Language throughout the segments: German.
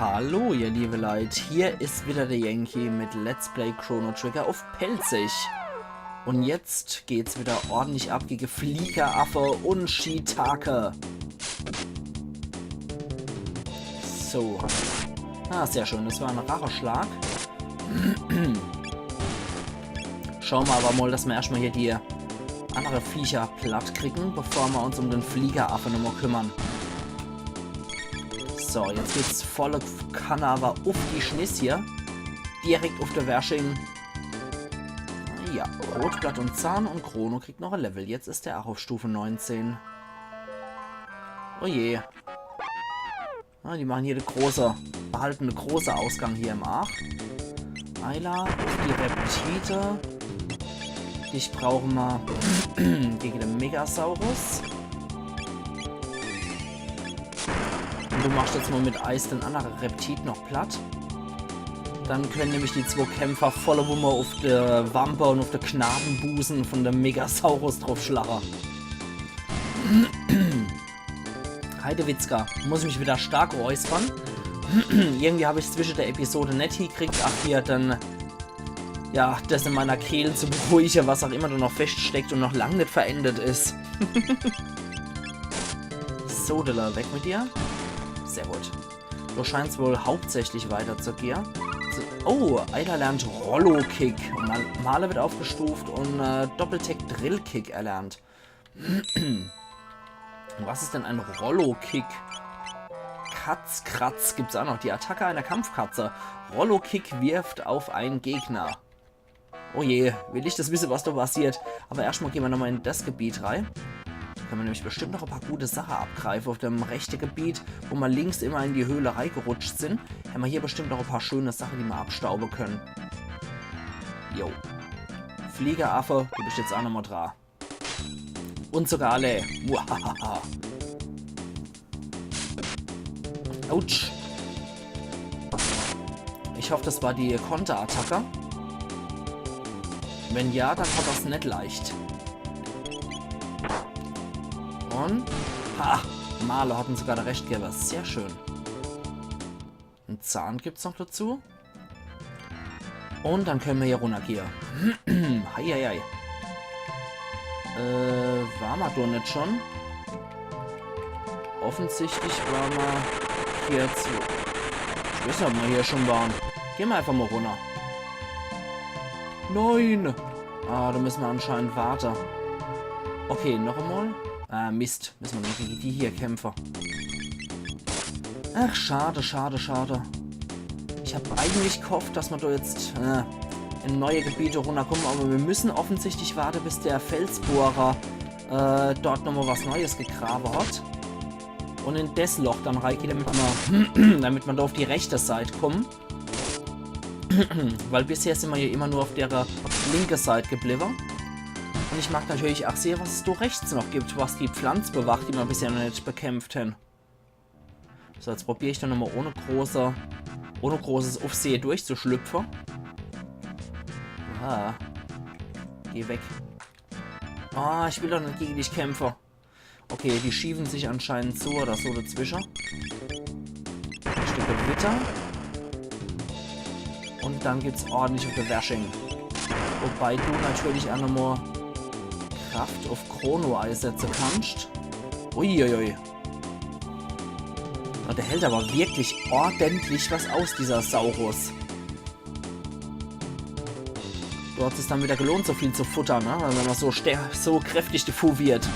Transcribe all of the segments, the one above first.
Hallo ihr liebe Leute, hier ist wieder der Yankee mit Let's Play Chrono Trigger auf Pelzig. Und jetzt geht's wieder ordentlich ab gegen Fliegeraffe und Shiitake. So. Ah, sehr schön, das war ein Racheschlag. Schauen wir aber mal, dass wir erstmal hier die andere Viecher platt kriegen, bevor wir uns um den Fliegeraffen nochmal kümmern. So, jetzt geht's volle Kanne aber auf die Schniss hier. Direkt auf der Wersching. Ja, Rotblatt und Zahn und Chrono kriegt noch ein Level. Jetzt ist der auch auf Stufe 19. Oh je. Ah, die machen hier eine große, behalten eine große Ausgang hier im Arch. Ayla auf die Reptite. Dich brauchen wir gegen den Megasaurus. Und du machst jetzt mal mit Eis den anderen Reptit noch platt. Dann können nämlich die zwei Kämpfer volle Wumme auf der Wampe und auf der Knabenbusen von dem Megasaurus drauf schlagen. Heidewitzka, muss ich mich wieder stark räuspern. Irgendwie habe ich zwischen der Episode nicht hingekriegt, hier dann ja, das in meiner Kehle zu beruhigen, was auch immer da noch feststeckt und noch lange nicht verendet ist. So, Dilla, weg mit dir. Sehr gut. Du scheinst wohl hauptsächlich weiter zu gehen. Oh, Ayla lernt Rollo-Kick. Male wird aufgestuft und Doppeltech Drill-Kick erlernt. Was ist denn ein Rollo-Kick? Katzkratz gibt es auch noch. Die Attacke einer Kampfkatze. Rollo-Kick wirft auf einen Gegner. Oh je, will ich das wissen, was da passiert. Aber erstmal gehen wir nochmal in das Gebiet rein. Da können wir nämlich bestimmt noch ein paar gute Sachen abgreifen auf dem rechten Gebiet, wo wir links immer in die Höhle reingerutscht sind. Haben wir hier bestimmt noch ein paar schöne Sachen, die wir abstauben können. Jo. Fliegeraffe, du bist jetzt auch nochmal dran. Und sogar alle. Muahaha. Autsch. Ich hoffe, das war die Konterattacke. Wenn ja, dann hat das nicht leicht. Und... Ha! Male hatten sogar der Rechtgeber. Sehr schön. Ein Zahn gibt es noch dazu. Und dann können wir hier runtergehen. Heieiei. War wir doch nicht schon? Offensichtlich waren wir hier zu... Ich weiß nicht, ob wir hier schon waren. Gehen wir einfach mal runter. Nein! Ah, da müssen wir anscheinend warten. Okay, noch einmal. Ah, Mist. Müssen wir noch gegen die hier kämpfen. Ach, schade, schade, schade. Ich habe eigentlich gehofft, dass wir da jetzt in neue Gebiete runterkommen, aber wir müssen offensichtlich warten, bis der Felsbohrer dort nochmal was Neues gegraben hat. Und in das Loch dann reingeht, damit man da auf die rechte Seite kommt. Weil bisher sind wir hier immer nur auf der linken Seite geblieben. Und ich mag natürlich auch sehr, was es da rechts noch gibt, was die Pflanze bewacht, die wir bisher noch nicht bekämpft haben. So, jetzt probiere ich dann nochmal ohne großes Aufsehen durchzuschlüpfen. Ah. Geh weg. Ah, ich will doch nicht gegen dich kämpfen. Okay, die schieben sich anscheinend so oder so dazwischen. Ein Stück Gewitter. Und dann gibt es ordentlich auf der Washing. Wobei du natürlich auch nochmal Kraft auf Chrono einsetzen kannst. Uiuiui. Und der hält aber wirklich ordentlich was aus, dieser Saurus. Du hast es dann wieder gelohnt, so viel zu futtern, ne? Wenn man so kräftig diffuviert.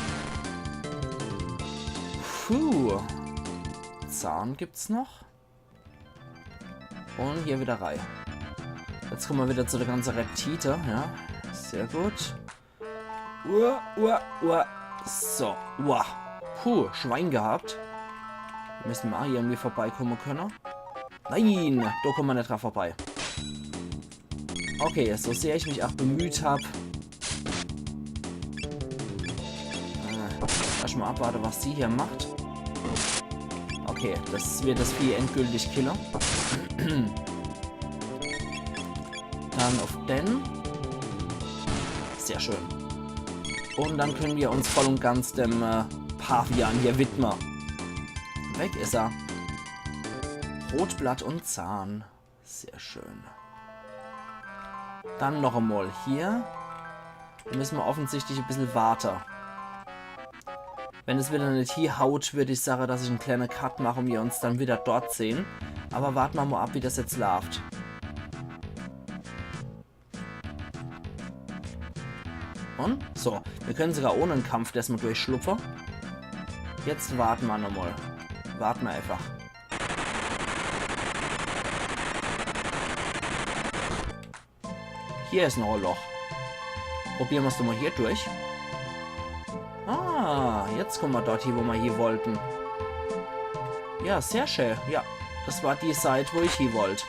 Puh. Zahn gibt's noch. Und hier wieder rein. Jetzt kommen wir wieder zu der ganzen Reptite, ja. Sehr gut. So. Puh, Schwein gehabt. Wir müssen mal hier irgendwie vorbeikommen können. Nein, da kommen wir nicht drauf vorbei. Okay, so sehr ich mich auch bemüht habe. Lass mal abwarten, was sie hier macht. Okay, das wird das Vieh endgültig killen. Dann auf den. Sehr schön. Und dann können wir uns voll und ganz dem Pavian hier widmen. Weg ist er. Rotblatt und Zahn. Sehr schön. Dann noch einmal hier. Da müssen wir offensichtlich ein bisschen warten. Wenn es wieder nicht hier haut, würde ich sagen, dass ich einen kleinen Cut mache und wir uns dann wieder dort sehen. Aber warten wir mal ab, wie das jetzt läuft. Und? So, wir können sogar ohne einen Kampf erstmal durchschlupfen. Jetzt warten wir nochmal. Warten wir einfach. Hier ist noch ein Loch. Probieren wir es doch mal hier durch. Ah, jetzt kommen wir dort hier, wo wir hier wollten. Ja, sehr schön. Ja, das war die Seite, wo ich hier wollte.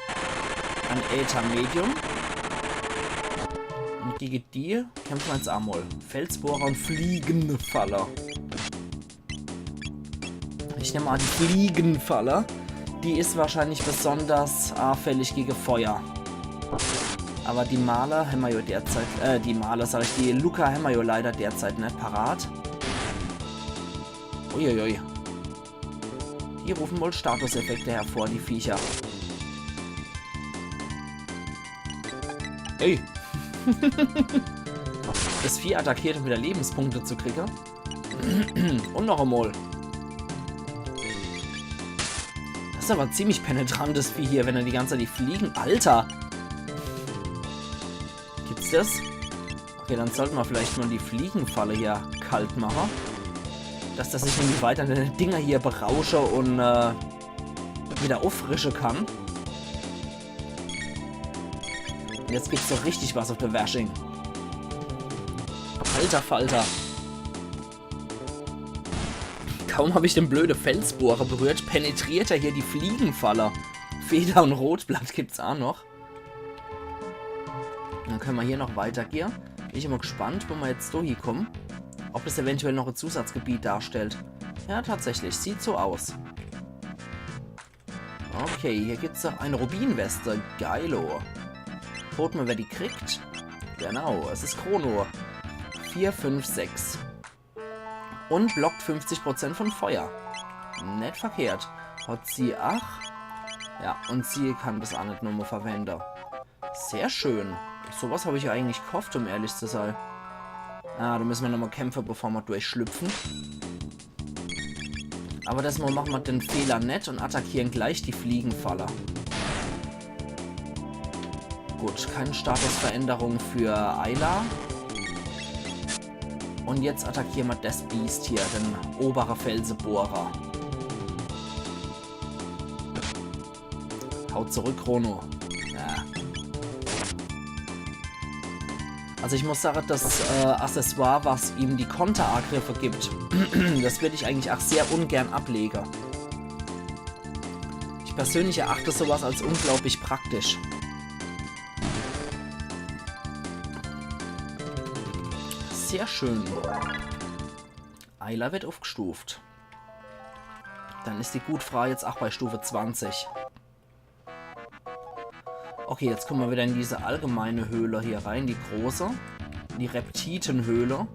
Ein Äther Medium. Und gegen die kämpfen wir jetzt einmal. Felsbohrer und Fliegenfaller. Ich nehme an, die Fliegenfaller. Die ist wahrscheinlich besonders anfällig gegen Feuer. Aber die Maler haben wir ja derzeit, die Luca haben wir ja leider derzeit nicht parat. Uiuiui. Die rufen wohl Statuseffekte hervor, die Viecher. Ey. Das Vieh attackiert, um wieder Lebenspunkte zu kriegen. Und noch einmal. Das ist aber ein ziemlich penetrantes Vieh hier, wenn er die ganze Zeit die Fliegen... Alter! Gibt's das? Okay, dann sollten wir vielleicht mal die Fliegenfalle hier kalt machen. Dass das sich nämlich weiter die Dinger hier berausche und wieder auffrische kann. Und jetzt gibt's doch richtig was auf der Washing. Alter Falter. Kaum habe ich den blöde Felsbohrer berührt, penetriert er hier die Fliegenfaller. Feder und Rotblatt gibt's auch noch. Dann können wir hier noch weitergehen. Bin ich immer gespannt, wo wir jetzt so hier kommen. Ob das eventuell noch ein Zusatzgebiet darstellt. Ja, tatsächlich. Sieht so aus. Okay, hier gibt es noch eine Rubinweste. Geilo. Gucken wir, wer die kriegt. Genau, es ist Chrono. 4, 5, 6. Und blockt 50% von Feuer. Nicht verkehrt. Hat sie 8. Ja, und sie kann das auch nicht nur mal verwenden. Sehr schön. Sowas habe ich ja eigentlich gehofft, um ehrlich zu sein. Ah, da müssen wir nochmal kämpfen, bevor wir durchschlüpfen. Aber das Mal machen wir den Fehler nicht und attackieren gleich die Fliegenfaller. Gut, keine Statusveränderung für Ayla. Und jetzt attackieren wir das Biest hier, den oberen Felsebohrer. Haut zurück, Chrono. Ja. Also ich muss sagen, das Accessoire, was ihm die Konterangriffe gibt, das würde ich eigentlich auch sehr ungern ablegen. Ich persönlich erachte sowas als unglaublich praktisch. Sehr schön. Ayla wird aufgestuft. Dann ist die Gutfrau jetzt auch bei Stufe 20. Okay, jetzt kommen wir wieder in diese allgemeine Höhle hier rein, die große. Die Reptitenhöhle.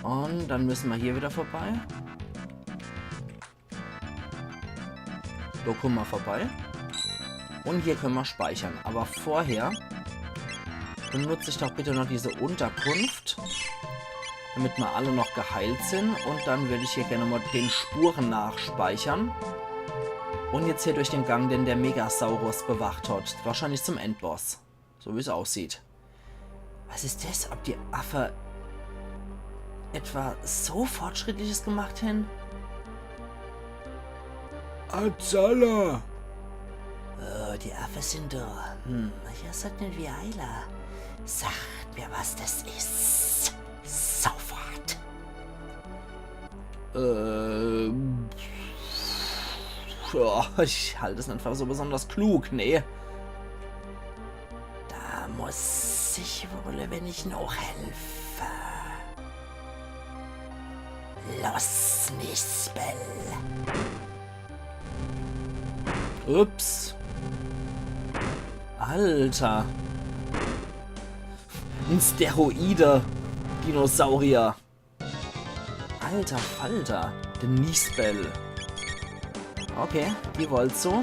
Und dann müssen wir hier wieder vorbei. Da kommen wir vorbei. Und hier können wir speichern. Aber vorher benutze ich doch bitte noch diese Unterkunft, damit wir alle noch geheilt sind. Und dann würde ich hier gerne mal den Spuren nachspeichern. Und jetzt hier durch den Gang, den der Megasaurus bewacht hat. Wahrscheinlich zum Endboss. So wie es aussieht. Was ist das? Ob die Affe etwa so Fortschrittliches gemacht haben? Azala! Oh, die Affe sind da. Ich sagt nicht wie Ayla. Sagt mir, was das ist. Sofort. Ja, ich halte es nicht für so besonders klug, nee. Da muss ich wohl, wenn ich noch helfe. Los, Mispel. Ups. Alter. Ein Steroide-Dinosaurier. Alter Falter. Der Nispel. Okay, die wollt so.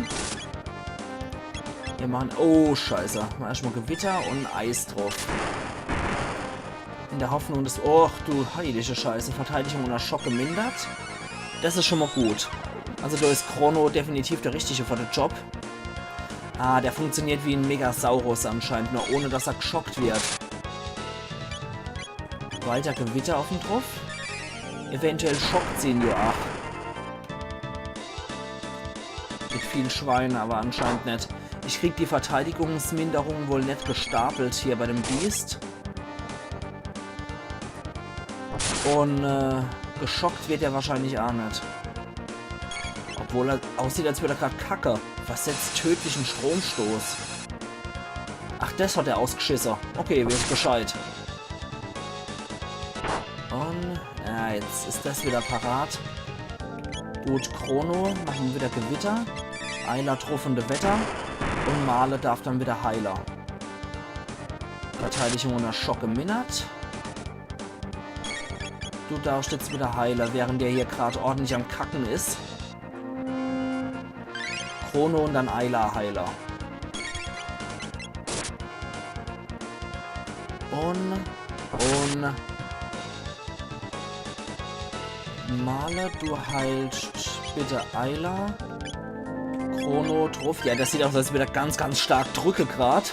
Wir machen... Oh, scheiße. Mal erstmal Gewitter und Eis drauf. In der Hoffnung, dass... Och, du heilige Scheiße. Verteidigung unter Schock gemindert. Das ist schon mal gut. Also da ist Chrono definitiv der Richtige für den Job. Ah, der funktioniert wie ein Megasaurus anscheinend, nur ohne dass er geschockt wird. Weiter Gewitter auf dem drauf. Eventuell schockt sie ihn ja auch. Mit vielen Schweinen, aber anscheinend nicht. Ich krieg die Verteidigungsminderung wohl nicht gestapelt hier bei dem Biest. Und geschockt wird er wahrscheinlich auch nicht. Obwohl er aussieht, als würde er gerade kacke. Versetzt tödlichen Stromstoß. Ach, das hat er ausgeschissen. Okay, wir wissen Bescheid. Und ja, jetzt ist das wieder parat. Gut, Chrono, machen wir wieder Gewitter. Eiler truffende Wetter. Und Male darf dann wieder Heiler. Verteidigung unter Schock gemindert. Du darfst jetzt wieder Heiler, während der hier gerade ordentlich am Kacken ist. Chrono und dann Eiler Heiler. Und Male, du heilst bitte Eiler. Chrono, Truff. Ja, das sieht aus, als würde er ganz, ganz stark drücke gerade.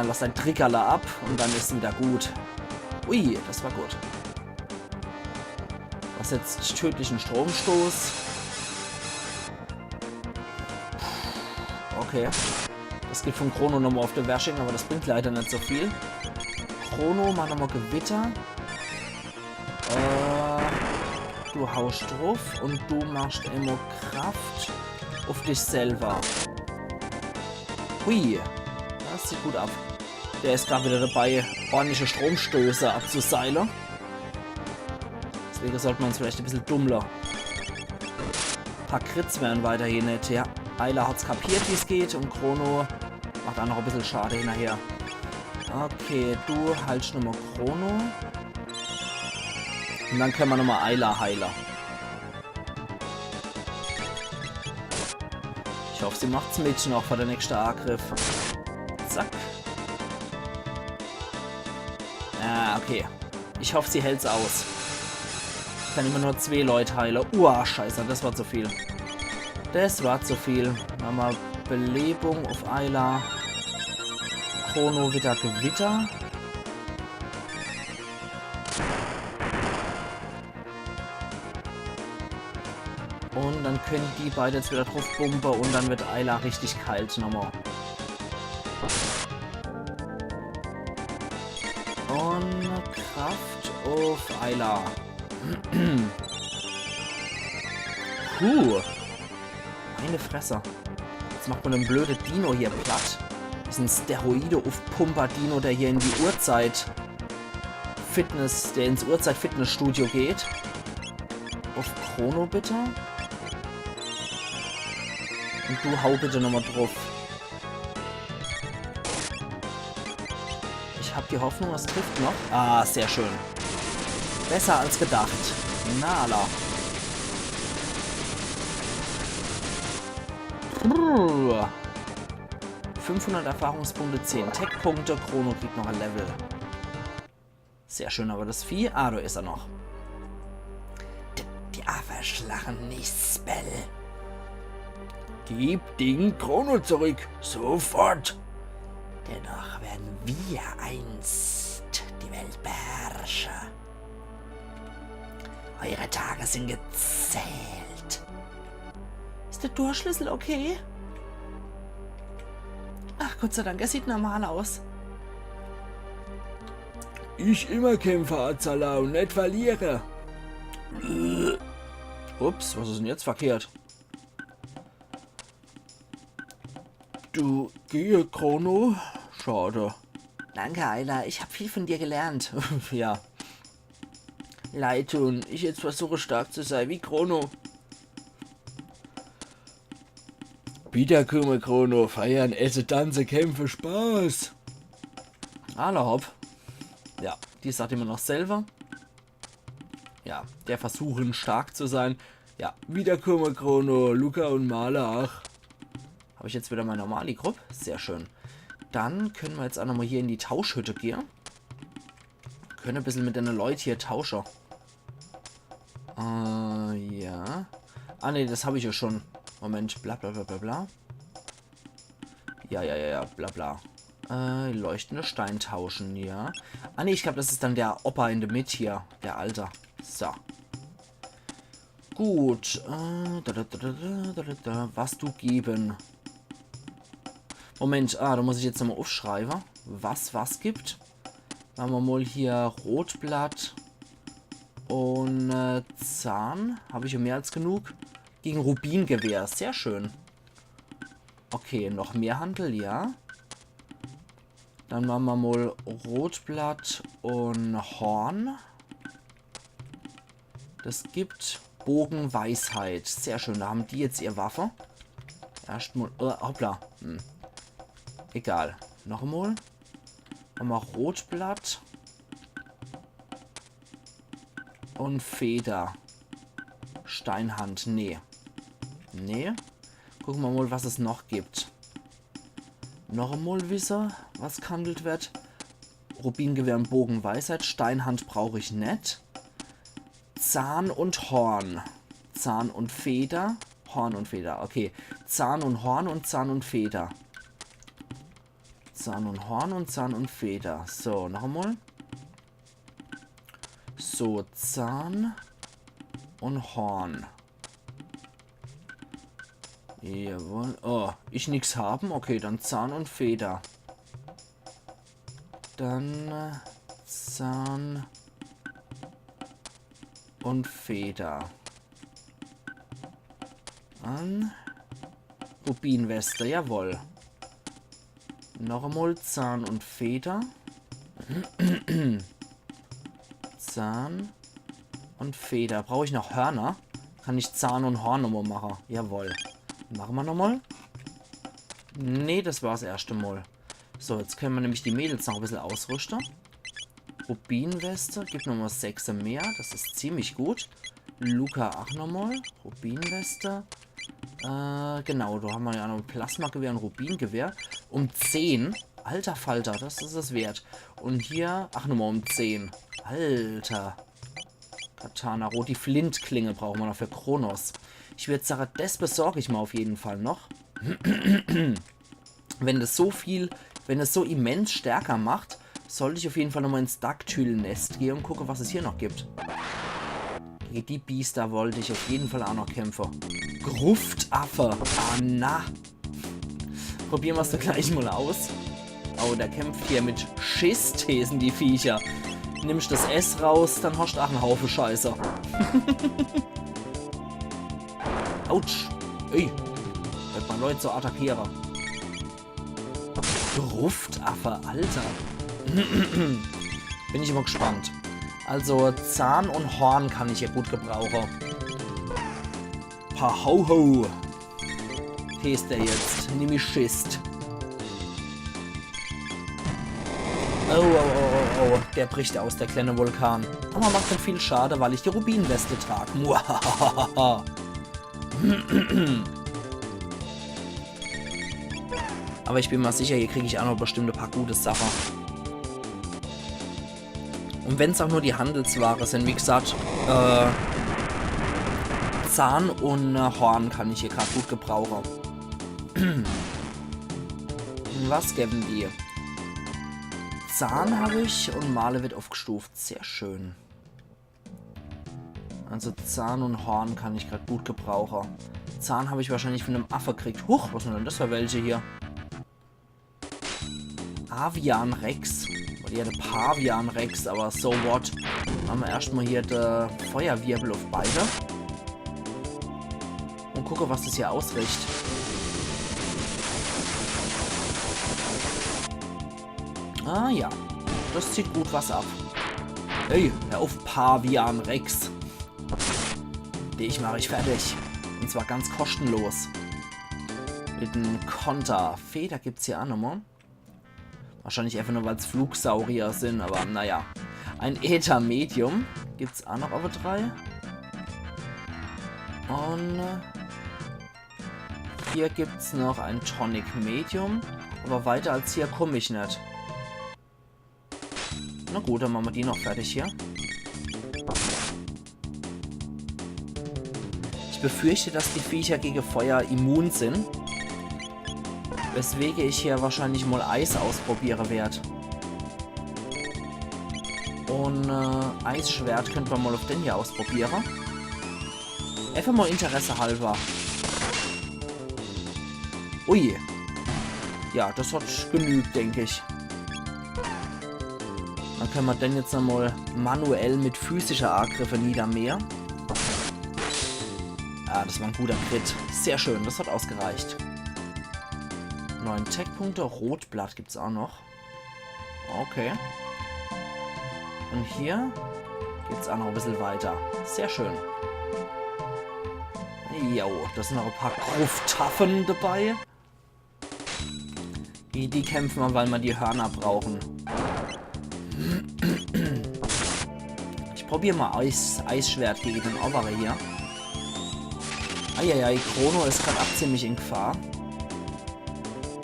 Lass dein Trickerler ab und dann ist es wieder gut. Ui, das war gut. Was jetzt tödlichen Stromstoß. Okay. Das geht von Chrono nochmal auf der Washing, aber das bringt leider nicht so viel. Chrono, mach nochmal Gewitter. Du haust drauf und du machst immer Kraft auf dich selber. Hui. Das sieht gut ab. Der ist gerade wieder dabei, ordentliche Stromstöße abzuseilen. Deswegen sollte man es vielleicht ein bisschen dummler. Ein paar Crits werden weiterhin nicht. Ja, Eiler hat es kapiert, wie es geht. Und Chrono macht auch noch ein bisschen Schade hinterher. Okay, du haltst nochmal Chrono. Und dann können wir nochmal Eiler Heiler. Ich hoffe, sie macht's mit noch für den nächsten Angriff. Zack. Ah, okay. Ich hoffe, sie hält's aus. Ich kann immer nur 2 Leute heilen. Scheiße, das war zu viel. Das war zu viel. Machen wir Belebung auf Eiler. Chrono wieder Gewitter. Und dann können die beide jetzt wieder drauf bumpen und dann wird Eiler richtig kalt nochmal. Und Kraft auf Eiler. Meine Fresse. Jetzt macht man einen blöden Dino hier platt. Das ist ein Steroide auf Pumper Dino, der hier in die Uhrzeit-Fitness, der ins Uhrzeit-Fitnessstudio geht. Auf Chrono bitte. Und du hau bitte nochmal drauf. Ich habe die Hoffnung, es trifft noch. Ah, sehr schön. Besser als gedacht. Nala. 500 Erfahrungspunkte, 10 Tech-Punkte. Chrono kriegt noch ein Level. Sehr schön, aber das Vieh... Ah, da ist er noch. Die Affe-Schlachen nicht, Spell. Gib den Chrono zurück. Sofort. Dennoch werden wir einst die Welt beherrschen. Eure Tage sind gezählt. Ist der Durchschlüssel okay? Ach, Gott sei Dank, er sieht normal aus. Ich immer kämpfe, Azala, und nicht verliere. Ups, was ist denn jetzt verkehrt? Du, gehe, Chrono. Schade. Danke, Eiler. Ich habe viel von dir gelernt. Ja. Leid tun. Ich jetzt versuche stark zu sein wie Chrono. Wieder komme Chrono. Feiern, esse, tanze, kämpfe, Spaß. Alle hopp. Ja, die sagt immer noch selber. Ja, der versuchen stark zu sein. Ja, Wiederkommen, Chrono, Luca und Malach. habe ich jetzt wieder meine Normali-Gruppe. Sehr schön. Dann können wir jetzt auch nochmal hier in die Tauschhütte gehen. Können ein bisschen mit den Leuten hier tauschen. Ja. Ah, ne, das habe ich ja schon. Moment, bla bla bla bla bla. Ja, bla bla. Leuchtende Stein tauschen, ja. Ah, ne, ich glaube, das ist dann der Opa in der Mitte hier. Der Alter. So. Gut. Was du geben. Moment, da muss ich jetzt nochmal aufschreiben. Was gibt. Machen wir mal hier Rotblatt und Zahn. Habe ich ja mehr als genug. Gegen Rubingewehr. Sehr schön. Okay, noch mehr Handel, ja. Dann machen wir mal Rotblatt und Horn. Das gibt Bogenweisheit. Sehr schön. Da haben die jetzt ihr Waffe. Erstmal. Hoppla. Egal. Noch einmal. Nochmal Rotblatt. Und Feder. Steinhand. Nee. Nee. Gucken wir mal, was es noch gibt. Noch einmal wissen, was gehandelt wird. Rubingewehr und Bogenweisheit. Steinhand brauche ich nicht. Zahn und Horn. Zahn und Feder. Horn und Feder. Okay. Zahn und Horn und Zahn und Feder. Zahn und Horn und Zahn und Feder. So, noch einmal. So, Zahn und Horn. Jawohl. Oh, ich nichts haben? Okay, dann Zahn und Feder. Dann Zahn und Feder. Dann Rubinweste, jawohl. Noch einmal Zahn und Feder. Zahn und Feder. Brauche ich noch Hörner? Kann ich Zahn und Horn nochmal machen? Jawohl. Machen wir nochmal. Nee, das war das erste Mal. So, jetzt können wir nämlich die Mädels noch ein bisschen ausrüsten. Rubinweste. Gibt nochmal 6 mehr. Das ist ziemlich gut. Luca auch nochmal. Rubinweste. Genau, da haben wir ja noch ein Plasmagewehr und Rubingewehr. Um 10. Alter Falter, das ist es wert. Und hier, ach nochmal um 10. Alter. Katana Rot. Die Flintklinge brauchen wir noch für Kronos. Ich würde sagen, das besorge ich mal auf jeden Fall noch. Wenn das so viel, wenn es so immens stärker macht, sollte ich auf jeden Fall nochmal ins Daktylnest gehen und gucken, was es hier noch gibt. Gegen die Biester wollte ich auf jeden Fall auch noch kämpfen. Gruftaffe. Ah, na. Probieren wir es doch gleich mal aus. Oh, der kämpft hier mit Schissthesen, die Viecher. Nimmst das S raus, dann hast du auch einen Haufen Scheiße. Autsch. Ey. Hört man Leute so attackieren. Gruftaffe, Alter. Bin ich immer gespannt. Also Zahn und Horn kann ich hier gut gebrauchen. Pa ho. Hier ist der jetzt. Nimm ich Schist. Oh. Der bricht aus, der kleine Vulkan. Aber macht dann viel Schade, weil ich die Rubinweste trage. Muahahaha. Aber ich bin mal sicher, hier kriege ich auch noch bestimmt ein paar gute Sachen. Und wenn es auch nur die Handelsware sind, wie gesagt, Zahn und Horn kann ich hier gerade gut gebrauchen. Was geben die? Zahn habe ich und Male wird aufgestuft. Sehr schön. Also Zahn und Horn kann ich gerade gut gebrauchen. Zahn habe ich wahrscheinlich von einem Affe gekriegt. Huch, was sind denn das für welche hier? Avian Rex. Ja, der Pavian Rex, aber so what. Machen wir erstmal hier den Feuerwirbel auf beide. Und gucke, was das hier ausrichtet. Ah ja, das zieht gut was ab. Hey, hör auf, Pavian Rex. Dich mache ich fertig. Und zwar ganz kostenlos. Mit einem Konter. Feder gibt es hier auch nochmal. Wahrscheinlich einfach nur, weil es Flugsaurier sind, aber naja. Ein Äther Medium. Gibt es auch noch aber 3. Und hier gibt es noch ein Tonic Medium. Aber weiter als hier komme ich nicht. Na gut, dann machen wir die noch fertig hier. Ich befürchte, dass die Viecher gegen Feuer immun sind. Weswegen ich hier wahrscheinlich mal Eis ausprobieren werde. Und Eisschwert könnte man mal auf den hier ausprobieren. Einfach mal Interesse halber. Ui. Ja, das hat genügt, denke ich. Dann können wir den jetzt nochmal manuell mit physischer Angriffe niedermähen. Ah, das war ein guter Crit. Sehr schön, das hat ausgereicht. 9 Tech-Punkte. Rotblatt gibt es auch noch. Okay. Und hier geht es auch noch ein bisschen weiter. Sehr schön. Jo, da sind noch ein paar Grufttaffen dabei. Die kämpfen wir, weil wir die Hörner brauchen. Ich probiere mal Eisschwert gegen den Overe hier. Eieiei, Chrono ist gerade auch ziemlich in Gefahr.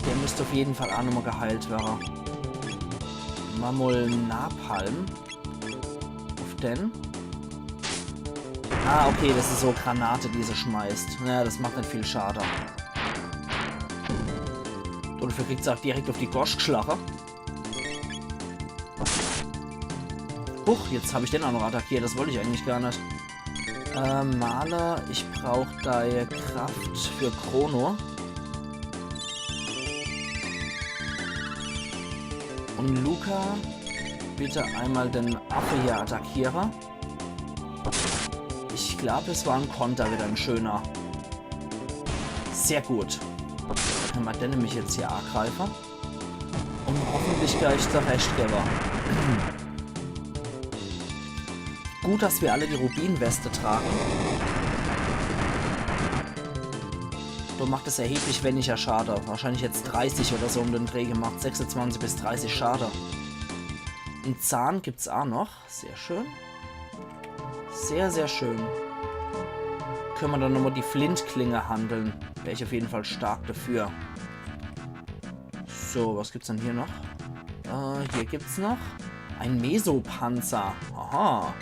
Der müsste auf jeden Fall auch nochmal geheilt werden. Mal Napalm. Auf den. Ah, okay, das ist so Granate, die sie schmeißt. Ja, das macht nicht viel Schade. Und dafür kriegt sie auch direkt auf die Gosch geschlagen. Huch, jetzt habe ich den auch noch attackiert. Das wollte ich eigentlich gar nicht. Maler, ich brauche deine Kraft für Chrono. Und Luca, bitte einmal den Affe hier attackieren. Ich glaube, es war ein Konter, wieder ein schöner. Sehr gut. Dann können wir den nämlich jetzt hier angreifen. Und hoffentlich gleich zurechtgeben. Gut, dass wir alle die Rubinweste tragen. So macht es erheblich weniger Schade. Wahrscheinlich jetzt 30 oder so um den Dreh gemacht. 26 bis 30 Schade. Einen Zahn gibt es auch noch. Sehr schön. Sehr, sehr schön. Können wir dann nochmal die Flintklinge handeln. Wäre ich auf jeden Fall stark dafür. So, was gibt's denn hier noch? Hier gibt's noch ein Mesopanzer. Aha.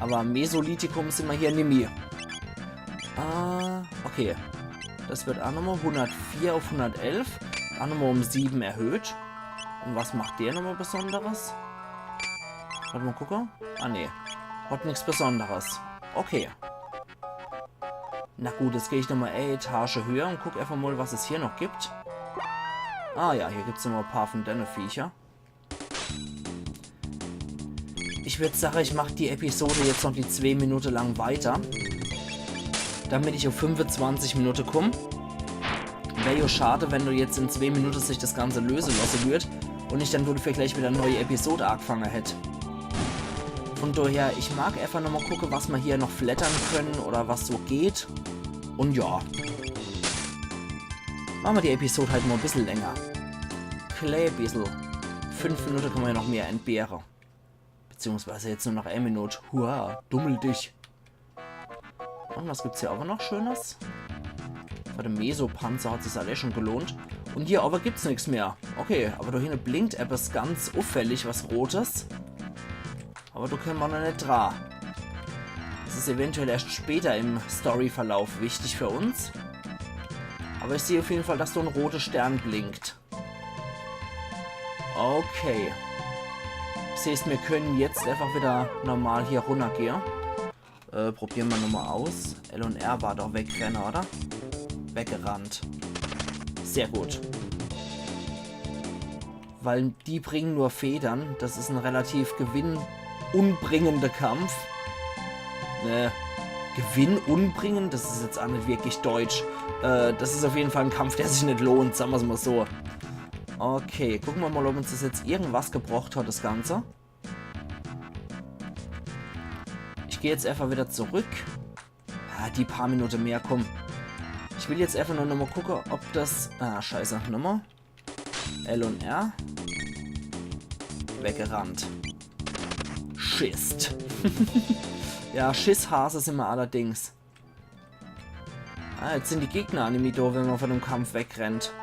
Aber Mesolithikum sind wir hier nimmer. Okay. Das wird auch nochmal 104 auf 111. Auch nochmal um 7 erhöht. Und was macht der nochmal Besonderes? Warte mal gucken. Ah, nee. Hat nichts Besonderes. Okay. Na gut, jetzt gehe ich nochmal eine Etage höher und gucke einfach mal, was es hier noch gibt. Ah ja, hier gibt es nochmal ein paar von den Viecher. Ich würde sagen, ich mache die Episode jetzt noch die 2 Minuten lang weiter. Damit ich auf 25 Minuten komme. Wäre ja schade, wenn du jetzt in 2 Minuten sich das Ganze lösen lassen würd und ich dann für gleich wieder eine neue Episode angefangen hätte. Von daher, ich mag einfach nochmal gucken, was wir hier noch flattern können oder was so geht. Und ja. Machen wir die Episode halt mal ein bisschen länger. Klein bisschen. 5 Minuten können wir ja noch mehr entbehren. Beziehungsweise jetzt nur noch 1 Minute. Hurra, dummel dich. Und was gibt's hier aber noch Schönes? Bei dem Mesopanzer hat es alle schon gelohnt. Und hier aber gibt's nichts mehr. Okay, aber da hinten blinkt etwas ganz auffällig, was Rotes. Aber da können wir noch nicht dran. Das ist eventuell erst später im Storyverlauf wichtig für uns. Aber ich sehe auf jeden Fall, dass da ein roter Stern blinkt. Okay. Das heißt, wir können jetzt einfach wieder normal hier runtergehen. Probieren wir nochmal aus. L und R war doch wegrennen, oder? Weggerannt. Sehr gut. Weil die bringen nur Federn. Das ist ein relativ gewinnunbringender Kampf. Gewinnunbringend? Das ist jetzt auch nicht wirklich deutsch. Das ist auf jeden Fall ein Kampf, der sich nicht lohnt. Sagen wir es mal so. Okay, gucken wir mal, ob uns das jetzt irgendwas gebracht hat, das Ganze. Ich gehe jetzt einfach wieder zurück. Ah, die paar Minuten mehr, komm. Ich will jetzt einfach nur nochmal gucken, ob das... Ah, scheiße, Nummer. L und R. Weggerannt. Schisst. Ja, Schisshase sind wir allerdings. Ah, jetzt sind die Gegner Animido, wenn man von dem Kampf wegrennt.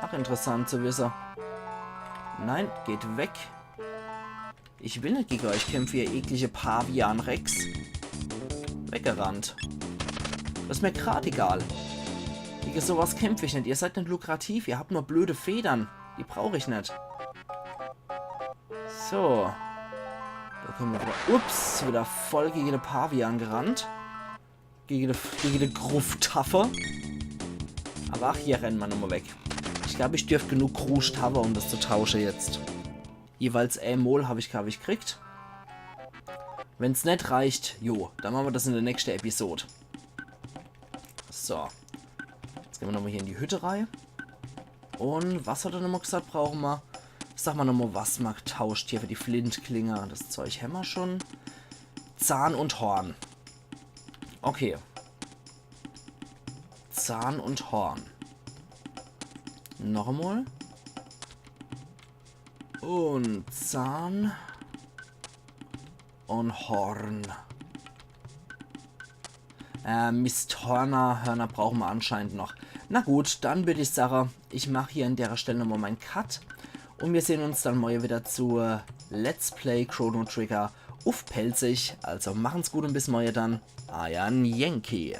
Ach, interessant zu wissen. Nein, geht weg. Ich will nicht gegen euch kämpfen, ihr eklige Pavian-Rex. Weggerannt. Das ist mir gerade egal. Gegen sowas kämpfe ich nicht. Ihr seid nicht lukrativ, ihr habt nur blöde Federn. Die brauche ich nicht. So. Da können wir wieder... Ups, wieder voll gegen den Pavian gerannt. Gegen die Grufttaffe. Aber ach, hier rennen wir nochmal weg. Ich glaube, ich dürfte genug Krusch haben, um das zu tauschen jetzt. Jeweils Mol habe ich gekriegt. Wenn es nicht reicht, jo, dann machen wir das in der nächsten Episode. So. Jetzt gehen wir nochmal hier in die Hütte rein. Und was hat er nochmal gesagt, brauchen wir? Sag mal nochmal, was man tauscht hier für die Flintklinge. Das Zeug haben wir schon. Zahn und Horn. Okay. Zahn und Horn. Noch einmal. Und Zahn. Und Horn. Hörner brauchen wir anscheinend noch. Na gut, dann würde ich sagen, ich mache hier an der Stelle nochmal meinen Cut. Und wir sehen uns dann morgen wieder zu Let's Play Chrono Trigger auf Pelzig. Also machen's gut und bis morgen dann. Euer Yankee.